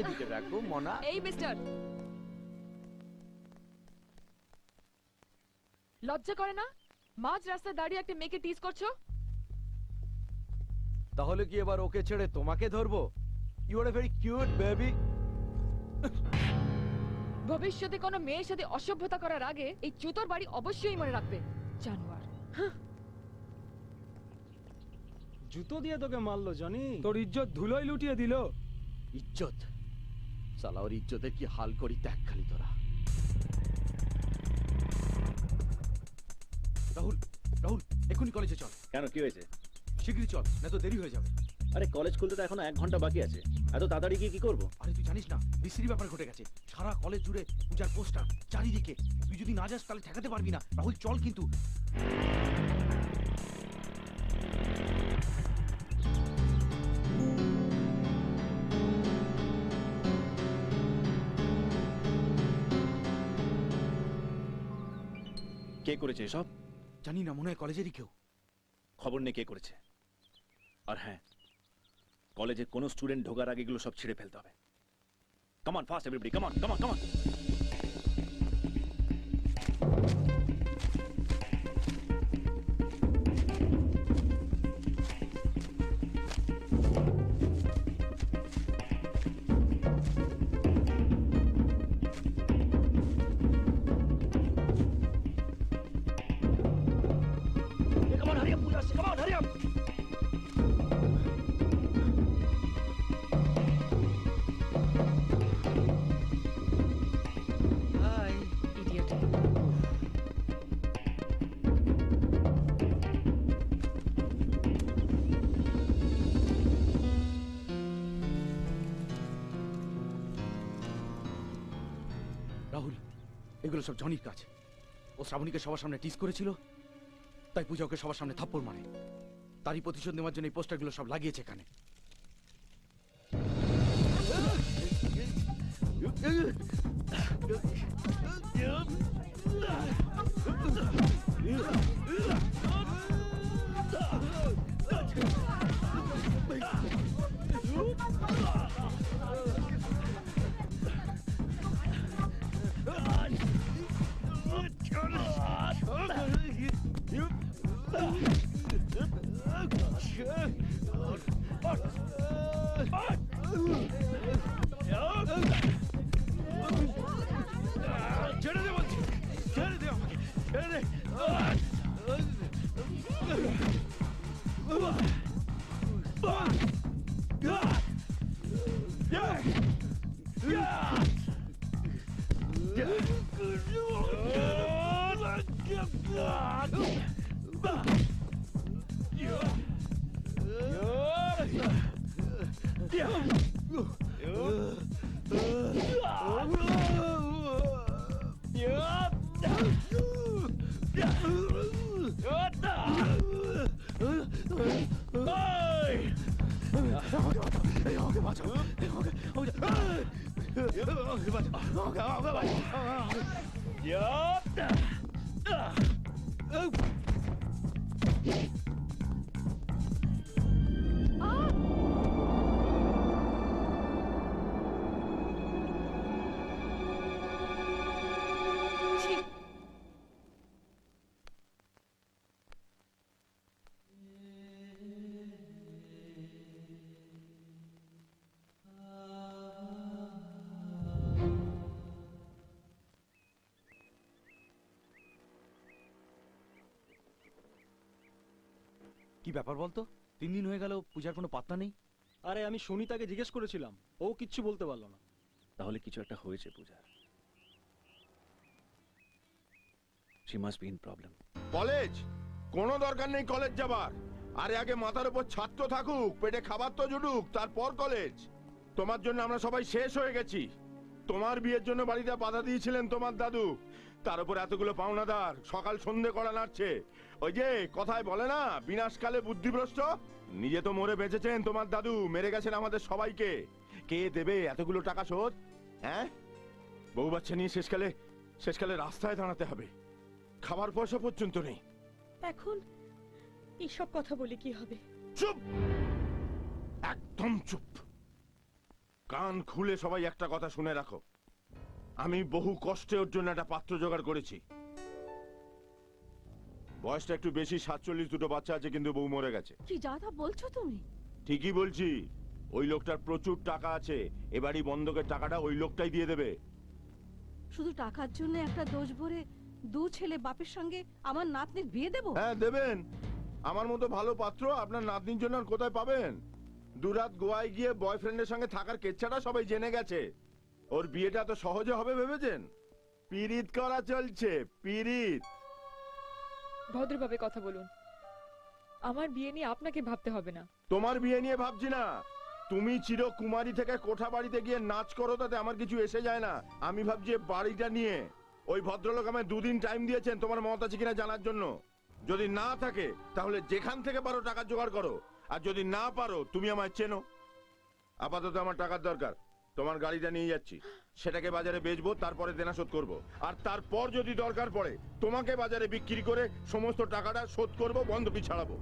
এদিকে রাখো মনা। এই মিস্টার, লজ্জা করে না? মাঝ রাস্তায় দাঁড়িয়ে একটা মেয়েকে টিজ করছো। তাহলে কি এবার ওকে ছেড়ে তোমাকে ধরবো? You are a very cute baby. ভবিষ্যতে কোনো মেয়ের সাথে অসভ্যতা করার আগে এই চুতোর বাড়ি অবশ্যই মনে রাখবে। জানোয়ার। জুতো দিয়ে তোকে মারলো জনি, তোর ইজ্জত ধুলোয় লুটিয়ে দিল। ইজ্জত? সালা ওর ইজ্জতের কি হাল করি দেখ খালি তোরা। রাহুল, রাহুল এখনই কলেজে চল। কেন, কি হয়েছে? শীঘ্রই চল, না তো দেরি হয়ে যাবে। আরে কলেজ খুলতে তো এখনো 1 ঘন্টা বাকি আছে, এত তাড়াতাড়ি গিয়ে কি করবো? আরে তুই জানিস না বিশ্রী ব্যাপার ঘটে গেছে। সারা কলেজ জুড়ে পূজার পোস্টার চারিদিকে। তুই যদি না যাস তাহলে ঠেকাতে পারবি না। রাহুল চল কিন্তু। কে করেছে এসব? জানি না, মনে হয় কলেজেরই কেউ। খবর নেই কে করেছে। আর হ্যাঁ, কলেজে কোনো স্টুডেন্ট ঢোকার আগে এগুলো সব ছিঁড়ে ফেলতে হবে। Come on fast everybody, come on come on come on. Come on, hurry up, Pooja. Come on, hurry up. Hi. Idiot. Rahul, এগুলো সব জনির কাজ। ও শ্রাবণীকে সবার সামনে টিজ করেছিল, তাই পূজা ওকে সবার সামনে থাপ্পড় মারে। তারই প্রতিশোধ নেওয়ার জন্য এই পোস্টারগুলো সব লাগিয়েছে এখানে। ছেড়ে দে বলছি, ছেড়ে দে আমাকে, ছেড়ে দে। ছি। কি ব্যাপার বলতো? 3 দিন হয়ে গেল, পূজার কোনো পাত্তা নেই। আরে আমি সুনিতাকে জিজ্ঞেস করেছিলাম, ও কিচ্ছু বলতে পারলো না। তাহলে কিছু একটা হয়েছে পূজার। She must be in problem. College কোনো দরকার নেই কলেজ যাবার। আরে আগে মাথার উপর ছাদ তো থাকুক, পেটে খাবার তো জুটুক, তারপর কলেজ। তোমার জন্য আমরা সবাই শেষ হয়ে গেছি। তোমার বিয়ের জন্য বাড়িতে বাধা দিয়েছিলেন তোমার দাদু, তার উপর এতগুলো পাওনাদার সকাল সন্ধে করা নাড়ছে। ওই যে কথায় বলে না, বিনাশকালে বুদ্ধিভ্রষ্ট। নিজে তো মরে বেঁচেছেন তোমার দাদু, মেরে গেছেন আমাদের সবাইকে। কে দেবে এতগুলো টাকা শোধ? হ্যাঁ, বউ বাচ্চা নিয়ে শেষকালে রাস্তায় দাঁড়াতে হবে। খাবার পয়সা পর্যন্ত নেই। এখন এইসব কথা বলে কি হবে? চুপ, একদম চুপ। কান খুলে সবাই একটা কথা শুনে রাখো, আমি বহু কষ্টে ওর জন্য একটা পাত্র জোগাড় করেছি। বয়সটা একটু বেশি, 47, দুটো বাচ্চা আছে, কিন্তু বউ মরে গেছে। কি যা তা বলছো তুমি? ঠিকই বলছি। ওই লোকটার প্রচুর টাকা আছে, এবারই বন্ধকের টাকাটা ওই লোকটাই দিয়ে দেবে। শুধু টাকার জন্য একটা দোষ ভরে দু ছেলে বাপের সঙ্গে আমার নাতনির বিয়ে দেবো? হ্যাঁ দেবেন। আমার মতো ভালো পাত্র আপনার নাতনির জন্য আর কোথায় পাবেন? দুরাত গোয়ায় গিয়ে বয়ফ্রেন্ডের সঙ্গে থাকার কেচ্ছাটা সবাই জেনে গেছে। ওর বিয়েটা তো সহজে হবে ভেবেছেন? পিরিত করা চলছে, পিরিত। ভদ্রভাবে কথা বলুন। আমার বিয়ে নিয়ে আপনাকে ভাবতে হবে না। তোমার বিয়ে নিয়ে ভাবছি না। তুমি চিরকুমারী থেকে কোঠা বাড়িতে গিয়ে নাচ করো, তাতে আমার কিছু এসে যায় না। আমি ভাবছি এ বাড়িটা নিয়ে। ওই ভদ্রলোক আমায় 2 দিন টাইম দিয়েছেন তোমার মত আছে কিনা জানার জন্য। যদি না থাকে তাহলে যেখান থেকে পারো টাকা জোগাড় করো, আর যদি না পারো তুমি আমায় চেনো। আপাতত আমার টাকার দরকার। তোমার গাড়িটা নিয়ে যাচ্ছি, সেটাকে বাজারে বেচবো, তারপরে দেনা শোধ করবো। আর তারপর যদি দরকার পড়ে তোমাকে বাজারে বিক্রি করে সমস্ত টাকাটা শোধ করবো, বন্ধকি ছাড়াবো।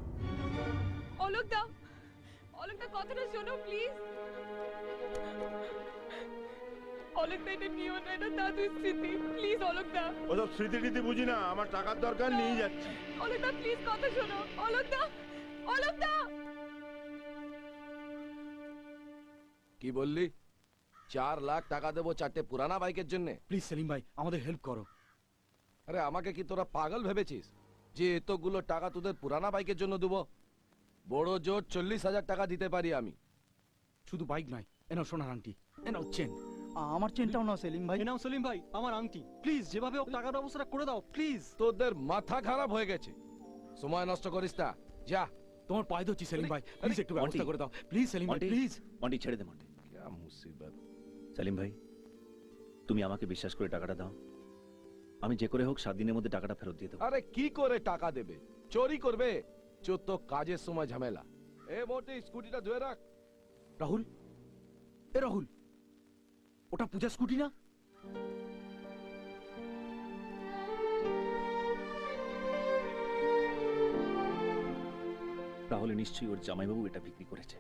অলোকদা, অলোকদা কথাটা শোনো প্লিজ। অলোকদা, এটা নিও না, এটা দাদুর স্মৃতি। প্লিজ অলোকদা। ওসব স্মৃতি টীতি বুঝি না, আমার টাকার দরকার, নিয়ে যাচ্ছি। অলোকদা প্লিজ কথা শোনো। অলোকদা, অলোকদা। কি বললি? 4 লাখ টাকা দেবো 4টে পুরানা বাইকের জন্য? প্লিজ সেলিম ভাই, আমাদের হেল্প করো। আরে আমাকে কি তোরা পাগল ভেবেছিস যে এতগুলো টাকা তোদের পুরানা বাইকের জন্য দেবো? বড় জোর 40,000 টাকা দিতে পারি আমি। শুধু বাইক নয়, এনাও সোনার আংটি, এনাও চেন। আমার চেনটাও নাও সেলিম ভাই। এই নাও সেলিম ভাই, আমার আংটি। প্লিজ যেভাবে হোক টাকার ব্যবস্থাটা করে দাও প্লিজ। তোদের মাথা খারাপ হয়ে গেছে, সময় নষ্ট করিস না, যা। তোমার পায়ে ধরছি সেলিম ভাই, প্লিজ একটু ব্যবস্থা আন্টি। করে দাও। প্লিজ সেলিম ভাই, মন্টি, প্লিজ। মন্টি ছেড়ে দে মন্টি। क्या मुसीबत। সেলিম ভাই, তুমি আমাকে বিশ্বাস করে টাকাটা দাও। আমি যে করে হোক 7 দিনের মধ্যে টাকাটা ফেরত দিয়ে দেবো। আরে কি করে টাকা দেবে? চোরি করবে? চোর তো কাজের সময় ঝামেলা। এ মোটি, স্কুটিটা ধুয়ে রাখ। রাহুল, এ রাহুল, ওটা পূজা স্কুটি না? তাহলে নিশ্চয়ই ওর জামাইবাবু এটা বিক্রি করেছে।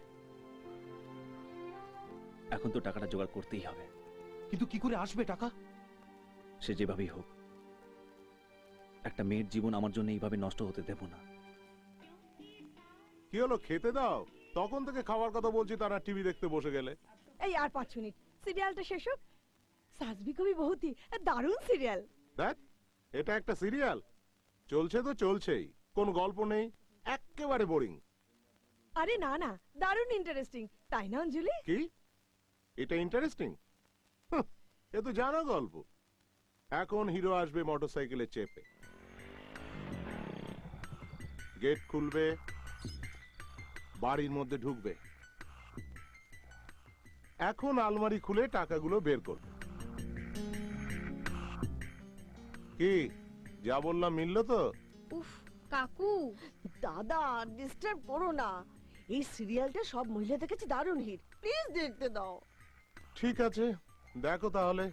এখন তো টাকাটা জোগাড় করতেই হবে। কিন্তু কি করে আসবে টাকা? সে যেভাবেই হোক, একটা মেয়ের জীবন আমার জন্য এইভাবে নষ্ট হতে দেব না। কি হলো, খেতে দাও? তখন থেকে খাওয়ার কথা বলছি, তারা টিভি দেখতে বসে গেলে। এই আর 5 মিনিট, সিরিয়ালটা শেষ হোক। সাজবি কবি বহুতি দারুণ সিরিয়াল। দেখ, এটা একটা সিরিয়াল, চলছে তো চলছেই, কোনো গল্প নেই, একেবারে বোরিং। আরে না না, দারুণ ইন্টারেস্টিং, তাই না অঞ্জলি? কি এটা ইন্টারেস্টিং? এ তো জানা গল্প। এখন হিরো আসবে মোটরসাইকেলে চেপে, গেট খুলবে, বাড়ির মধ্যে ঢুকবে, এখন আলমারি খুলে টাকাগুলো বের করবে। কি যা বললাম মিললো তো? উফ কাকু, দাদা ডিস্টার্ব করো না। এই সিরিয়ালটা সব মহিলাদের কাছে দারুণ হিট, প্লিজ দেখতে দাও। ঠিক আছে, দেখো তাহলে।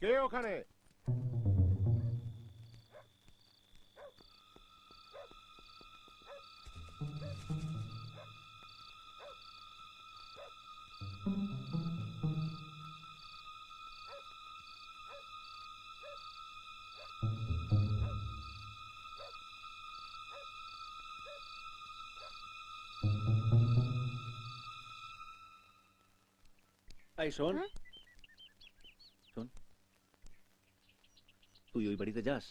কে ওখানে? এই শোন, শোন, তুই ওই বাড়িতে যাস?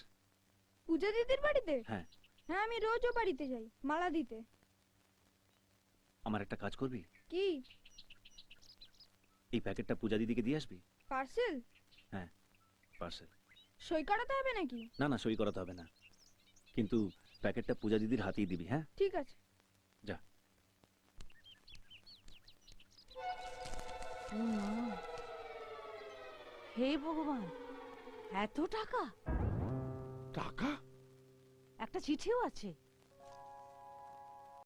পূজা দিদির বাড়িতে? হ্যাঁ। হ্যাঁ, আমি রোজও বাড়িতে যাই মালা দিতে। আমার একটা কাজ করবি? কি? এই প্যাকেটটা পূজা দিদিকে দিয়ে আসবি। পার্সেল? হ্যাঁ, পার্সেল। সই করাতে হবে নাকি? না না, সই করাতে হবে না, কিন্তু প্যাকেটটা পূজা দিদির হাতেই দিবি। হ্যাঁ, ঠিক আছে। যা। হে ভগবান, এত টাকা! টাকা? একটা চিঠিও আছে।